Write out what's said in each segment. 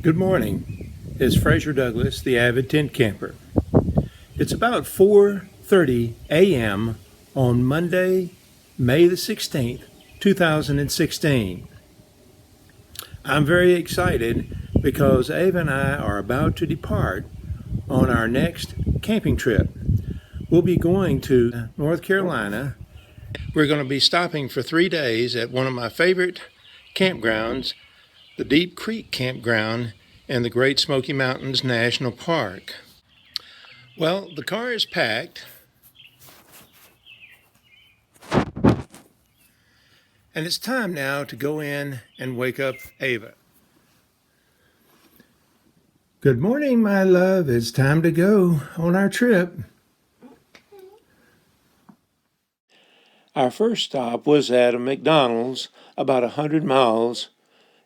Good morning. It's Fraser Douglas, the avid tent camper. It's about 4:30 a.m. on Monday, May the 16th, 2016. I'm very excited because Ava and I are about to depart on our next camping trip. We'll be going to North Carolina. We're going to be stopping for 3 days at one of my favorite campgrounds, the Deep Creek Campground in the Great Smoky Mountains National Park. Well, the car is packed, and it's time now to go in and wake up Ava. Good morning, my love. It's time to go on our trip. Our first stop was at a McDonald's about 100 miles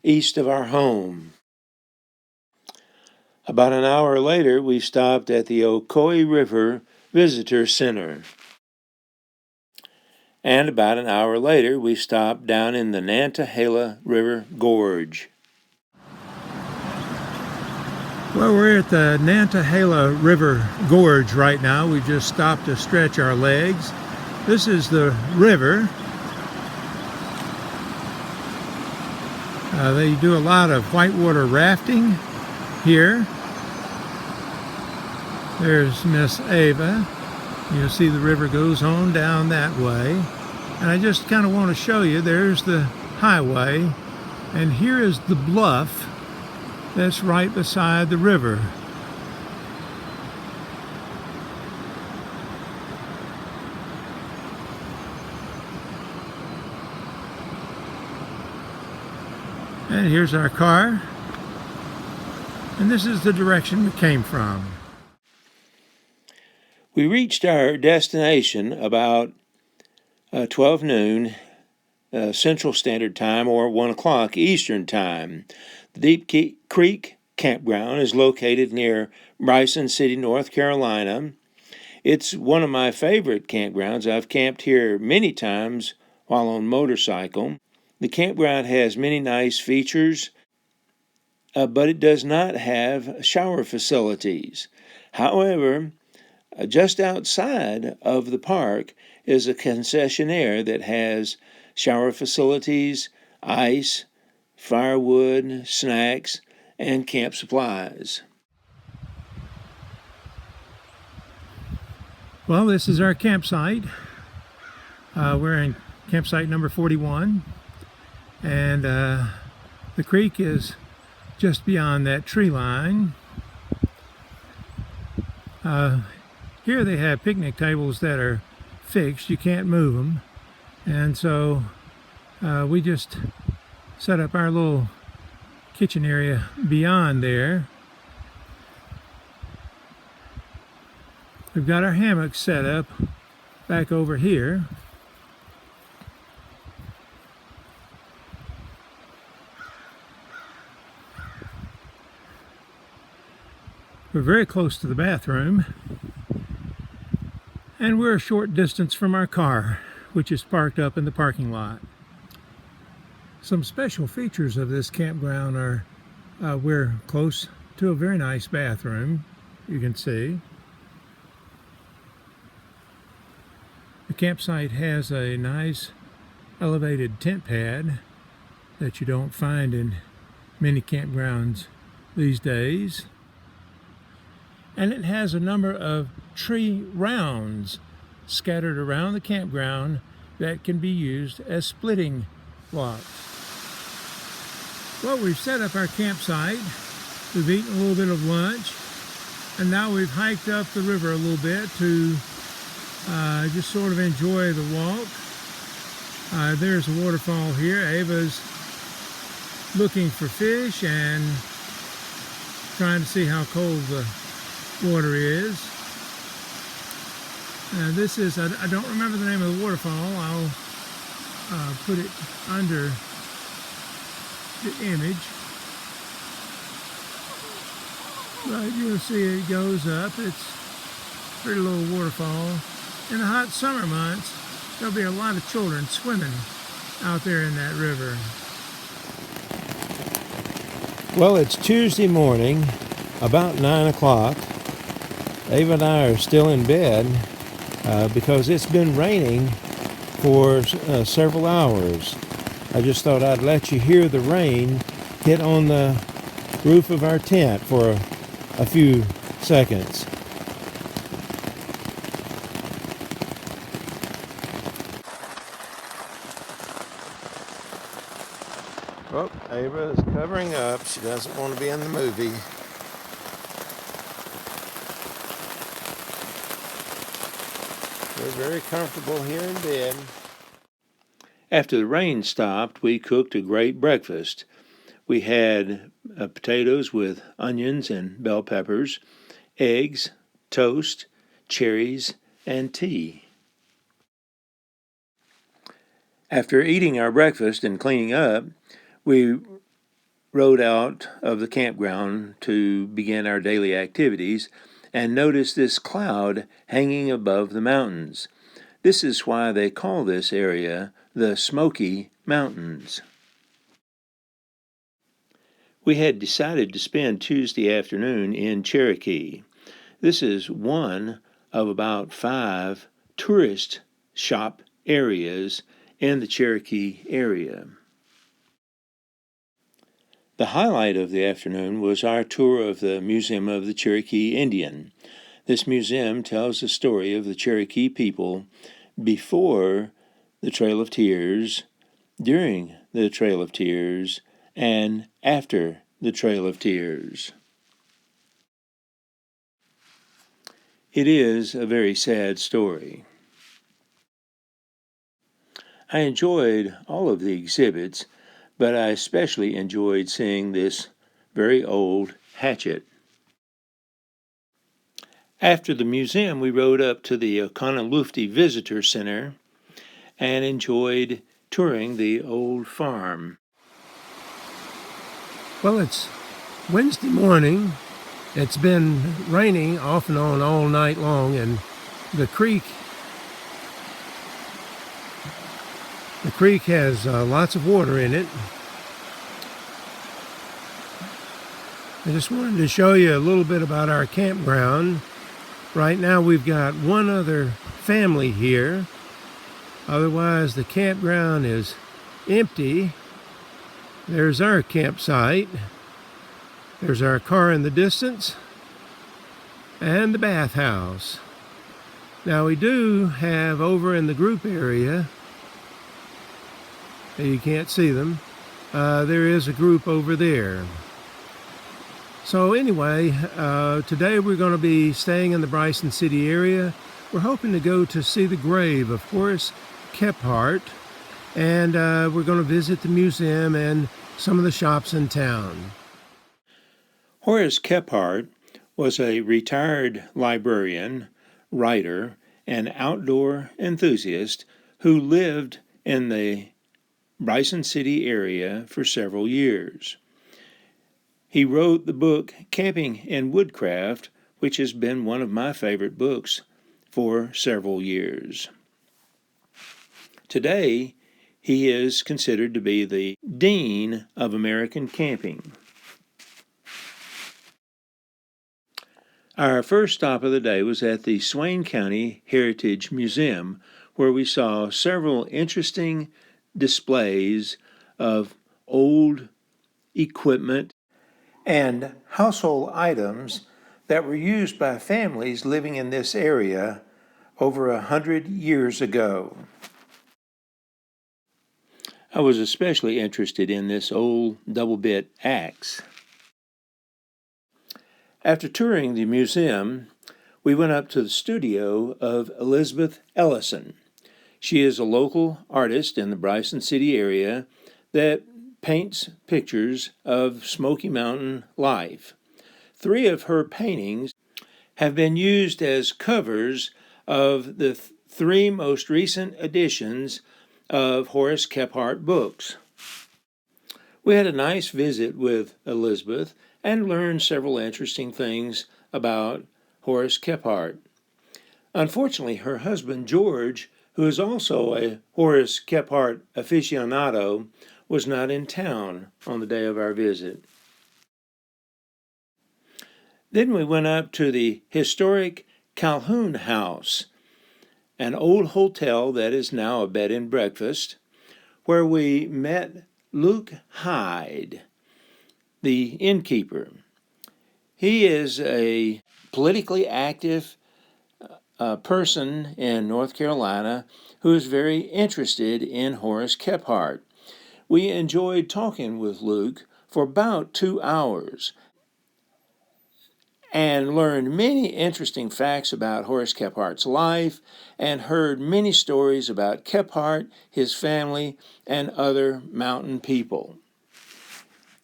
east of our home. About an hour later, we stopped at the Ocoee River Visitor Center. And about an hour later, we stopped down in the Nantahala River Gorge. Well, we're at the Nantahala River Gorge right now. We just stopped to stretch our legs. This is the river. They do a lot of whitewater rafting here. There's Miss Ava. You'll see the river goes on down that way. And I just kind of want to show you, there's the highway. And here is the bluff that's right beside the river. And here's our car. And this is the direction we came from. We reached our destination about 12 noon Central Standard Time or 1 o'clock Eastern Time. The Deep Creek Campground is located near Bryson City, North Carolina. It's one of my favorite campgrounds. I've camped here many times while on motorcycle. The campground has many nice features, but it does not have shower facilities. However, just outside of the park is a concessionaire that has shower facilities, ice, firewood, snacks, and camp supplies. Well, this is our campsite. We're in campsite number 41, and the creek is just beyond that tree line. Here they have picnic tables that are fixed. You can't move them. And so we just set up our little kitchen area beyond there. We've got our hammocks set up back over here. We're very close to the bathroom. And we're a short distance from our car, which is parked up in the parking lot. Some special features of this campground are we're close to a very nice bathroom, you can see. The campsite has a nice elevated tent pad that you don't find in many campgrounds these days. And it has a number of tree rounds scattered around the campground that can be used as splitting blocks. Well, we've set up our campsite. We've eaten a little bit of lunch, and now we've hiked up the river a little bit to just sort of enjoy the walk. There's a waterfall here. Ava's looking for fish and trying to see how cold the water is. This is, I don't remember the name of the waterfall. I'll put it under the image. But you'll see it goes up. It's a pretty little waterfall. In the hot summer months, there'll be a lot of children swimming out there in that river. Well, it's Tuesday morning, about 9 o'clock. Ava and I are still in bed because it's been raining for several hours. I just thought I'd let you hear the rain hit on the roof of our tent for a few seconds. Oh, Ava is covering up. She doesn't want to be in the movie. We're very comfortable here in bed. After the rain stopped, we cooked a great breakfast. We had potatoes with onions and bell peppers, eggs, toast, cherries, and tea. After eating our breakfast and cleaning up, we rode out of the campground to begin our daily activities and noticed this cloud hanging above the mountains. This is why they call this area the Smoky Mountains. We had decided to spend Tuesday afternoon in Cherokee. This is one of about 5 tourist shop areas in the Cherokee area. The highlight of the afternoon was our tour of the Museum of the Cherokee Indian. This museum tells the story of the Cherokee people before the Trail of Tears, during the Trail of Tears, and after the Trail of Tears. It is a very sad story. I enjoyed all of the exhibits, but I especially enjoyed seeing this very old hatchet. After the museum, we rode up to the Oconaluftee Visitor Center and enjoyed touring the old farm. Well, it's Wednesday morning. It's been raining off and on all night long, and the creek has lots of water in it. I just wanted to show you a little bit about our campground. Right now we've got one other family here. Otherwise the campground is empty. There's our campsite. There's our car in the distance. And the bathhouse. Now we do have over in the group area, you can't see them, there is a group over there. So anyway, today we're going to be staying in the Bryson City area. We're hoping to go to see the grave of Horace Kephart, and we're going to visit the museum and some of the shops in town. Horace Kephart was a retired librarian, writer, and outdoor enthusiast who lived in the Bryson City area for several years. He wrote the book Camping and Woodcraft, which has been one of my favorite books for several years. Today, he is considered to be the Dean of American Camping. Our first stop of the day was at the Swain County Heritage Museum, where we saw several interesting displays of old equipment and household items that were used by families living in this area over 100 years ago. I was especially interested in this old double-bit axe. After touring the museum, we went up to the studio of Elizabeth Ellison. She is a local artist in the Bryson City area that paints pictures of Smoky Mountain life. 3 of her paintings have been used as covers of the 3 most recent editions of Horace Kephart books. We had a nice visit with Elizabeth and learned several interesting things about Horace Kephart. Unfortunately, her husband George, who is also a Horace Kephart aficionado, was not in town on the day of our visit. Then we went up to the historic Calhoun House, an old hotel that is now a bed and breakfast, where we met Luke Hyde, the innkeeper. He is a politically active person in North Carolina who is very interested in Horace Kephart. We enjoyed talking with Luke for about 2 hours and learned many interesting facts about Horace Kephart's life and heard many stories about Kephart, his family, and other mountain people.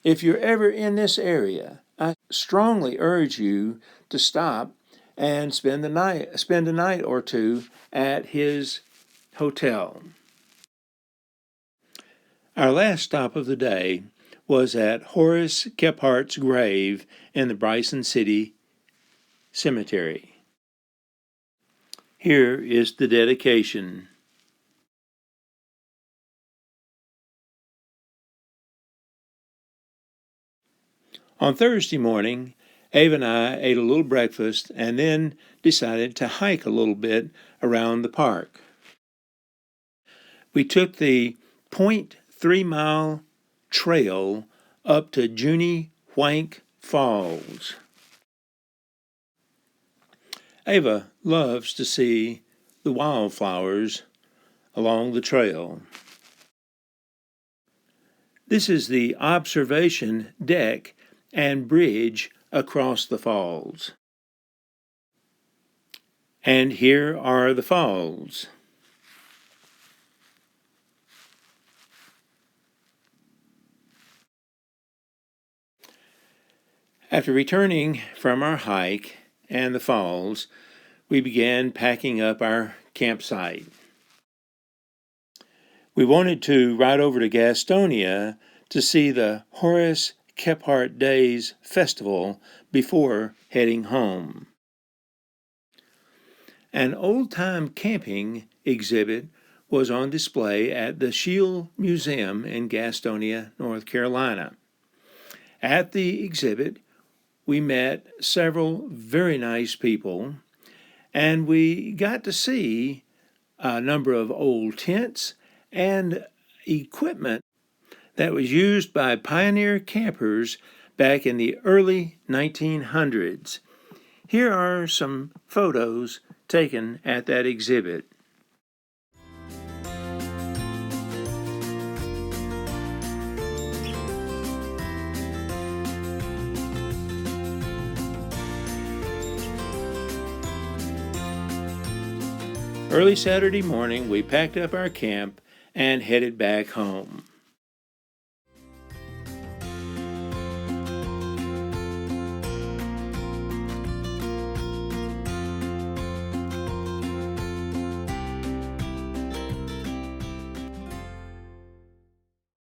If you're ever in this area, I strongly urge you to stop and spend a night or two at his hotel. Our last stop of the day was at Horace Kephart's grave in the Bryson City Cemetery. Here is the dedication. On Thursday morning, Ava and I ate a little breakfast and then decided to hike a little bit around the park. We took the 0.3 mile trail up to Junie Wank Falls. Ava loves to see the wildflowers along the trail. This is the observation deck and bridge across the falls. And here are the falls. After returning from our hike and the falls, we began packing up our campsite. We wanted to ride over to Gastonia to see the Horace Kephart Days Festival before heading home. An old-time camping exhibit was on display at the Shield Museum in Gastonia, North Carolina. At the exhibit, we met several very nice people, and we got to see a number of old tents and equipment that was used by pioneer campers back in the early 1900s. Here are some photos taken at that exhibit. Early Saturday morning, we packed up our camp and headed back home.